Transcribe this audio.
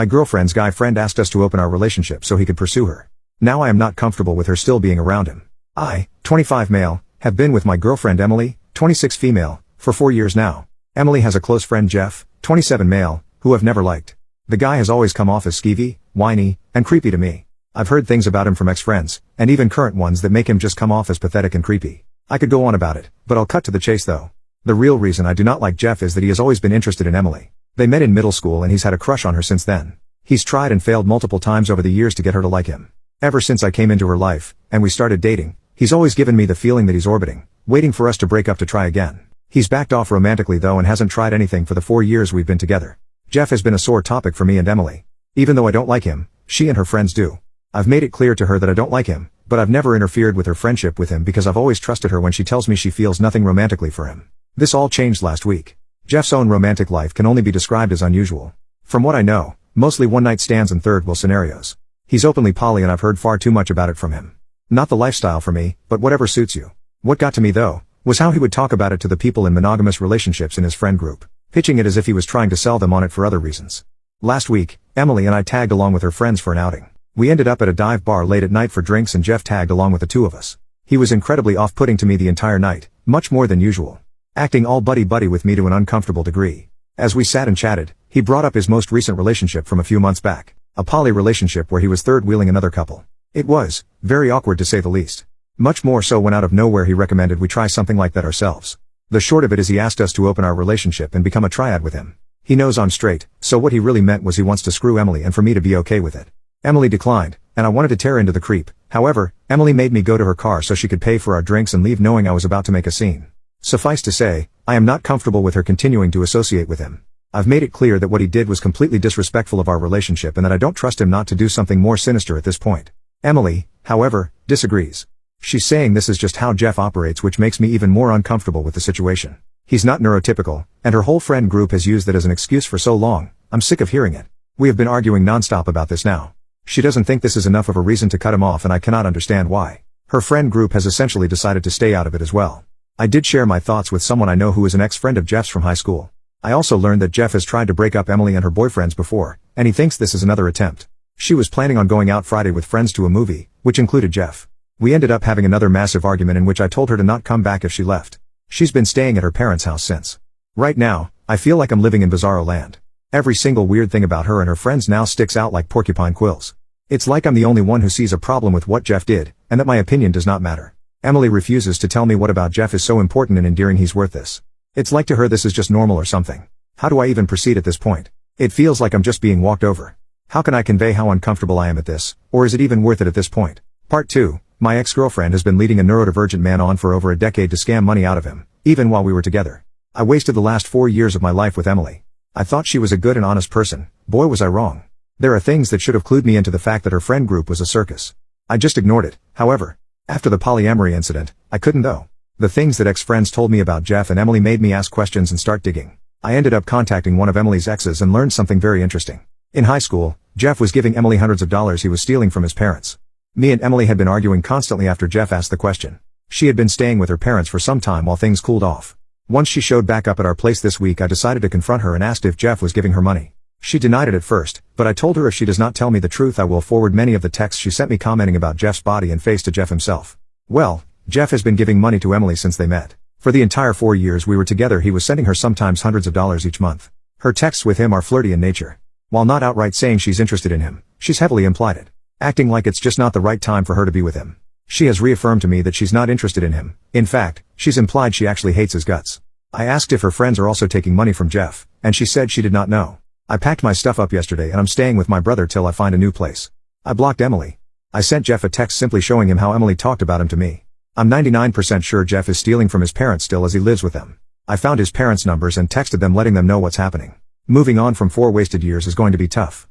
My girlfriend's guy friend asked us to open our relationship so he could pursue her. Now I am not comfortable with her still being around him. I, 25 male, have been with my girlfriend Emily, 26 female, for 4 years now. Emily has a close friend Jeff, 27 male, who I've never liked. The guy has always come off as skeevy, whiny, and creepy to me. I've heard things about him from ex-friends, and even current ones that make him just come off as pathetic and creepy. I could go on about it, but I'll cut to the chase though. The real reason I do not like Jeff is that he has always been interested in Emily. They met in middle school and he's had a crush on her since then. He's tried and failed multiple times over the years to get her to like him. Ever since I came into her life, and we started dating, he's always given me the feeling that he's orbiting, waiting for us to break up to try again. He's backed off romantically though and hasn't tried anything for the 4 years we've been together. Jeff has been a sore topic for me and Emily. Even though I don't like him, she and her friends do. I've made it clear to her that I don't like him, but I've never interfered with her friendship with him because I've always trusted her when she tells me she feels nothing romantically for him. This all changed last week. Jeff's own romantic life can only be described as unusual. From what I know, mostly one-night stands and third-wheel scenarios. He's openly poly and I've heard far too much about it from him. Not the lifestyle for me, but whatever suits you. What got to me though, was how he would talk about it to the people in monogamous relationships in his friend group, pitching it as if he was trying to sell them on it for other reasons. Last week, Emily and I tagged along with her friends for an outing. We ended up at a dive bar late at night for drinks and Jeff tagged along with the two of us. He was incredibly off-putting to me the entire night, much more than usual. Acting all buddy-buddy with me to an uncomfortable degree. As we sat and chatted, he brought up his most recent relationship from a few months back. A poly relationship where he was third-wheeling another couple. It was very awkward to say the least. Much more so when out of nowhere he recommended we try something like that ourselves. The short of it is he asked us to open our relationship and become a triad with him. He knows I'm straight, so what he really meant was he wants to screw Emily and for me to be okay with it. Emily declined, and I wanted to tear into the creep. However, Emily made me go to her car so she could pay for our drinks and leave knowing I was about to make a scene. Suffice to say, I am not comfortable with her continuing to associate with him. I've made it clear that what he did was completely disrespectful of our relationship and that I don't trust him not to do something more sinister at this point. Emily, however, disagrees. She's saying this is just how Jeff operates, which makes me even more uncomfortable with the situation. He's not neurotypical, and her whole friend group has used that as an excuse for so long. I'm sick of hearing it. We have been arguing nonstop about this now. She doesn't think this is enough of a reason to cut him off and I cannot understand why. Her friend group has essentially decided to stay out of it as well. I did share my thoughts with someone I know who is an ex-friend of Jeff's from high school. I also learned that Jeff has tried to break up Emily and her boyfriends before, and he thinks this is another attempt. She was planning on going out Friday with friends to a movie, which included Jeff. We ended up having another massive argument in which I told her to not come back if she left. She's been staying at her parents' house since. Right now, I feel like I'm living in bizarro land. Every single weird thing about her and her friends now sticks out like porcupine quills. It's like I'm the only one who sees a problem with what Jeff did, and that my opinion does not matter. Emily refuses to tell me what about Jeff is so important and endearing he's worth this. It's like to her this is just normal or something. How do I even proceed at this point? It feels like I'm just being walked over. How can I convey how uncomfortable I am at this, or is it even worth it at this point? Part 2. My ex-girlfriend has been leading a neurodivergent man on for over a decade to scam money out of him, even while we were together. I wasted the last 4 years of my life with Emily. I thought she was a good and honest person. Boy was I wrong. There are things that should have clued me into the fact that her friend group was a circus. I just ignored it, however. After the polyamory incident, I couldn't though. The things that ex-friends told me about Jeff and Emily made me ask questions and start digging. I ended up contacting one of Emily's exes and learned something very interesting. In high school, Jeff was giving Emily hundreds of dollars he was stealing from his parents. Me and Emily had been arguing constantly after Jeff asked the question. She had been staying with her parents for some time while things cooled off. Once she showed back up at our place this week, I decided to confront her and asked if Jeff was giving her money. She denied it at first, but I told her if she does not tell me the truth I will forward many of the texts she sent me commenting about Jeff's body and face to Jeff himself. Well, Jeff has been giving money to Emily since they met. For the entire 4 years we were together he was sending her sometimes hundreds of dollars each month. Her texts with him are flirty in nature. While not outright saying she's interested in him, she's heavily implied it. Acting like it's just not the right time for her to be with him. She has reaffirmed to me that she's not interested in him. In fact, she's implied she actually hates his guts. I asked if her friends are also taking money from Jeff, and she said she did not know. I packed my stuff up yesterday and I'm staying with my brother till I find a new place. I blocked Emily. I sent Jeff a text simply showing him how Emily talked about him to me. I'm 99% sure Jeff is stealing from his parents still as he lives with them. I found his parents' numbers and texted them letting them know what's happening. Moving on from 4 wasted years is going to be tough.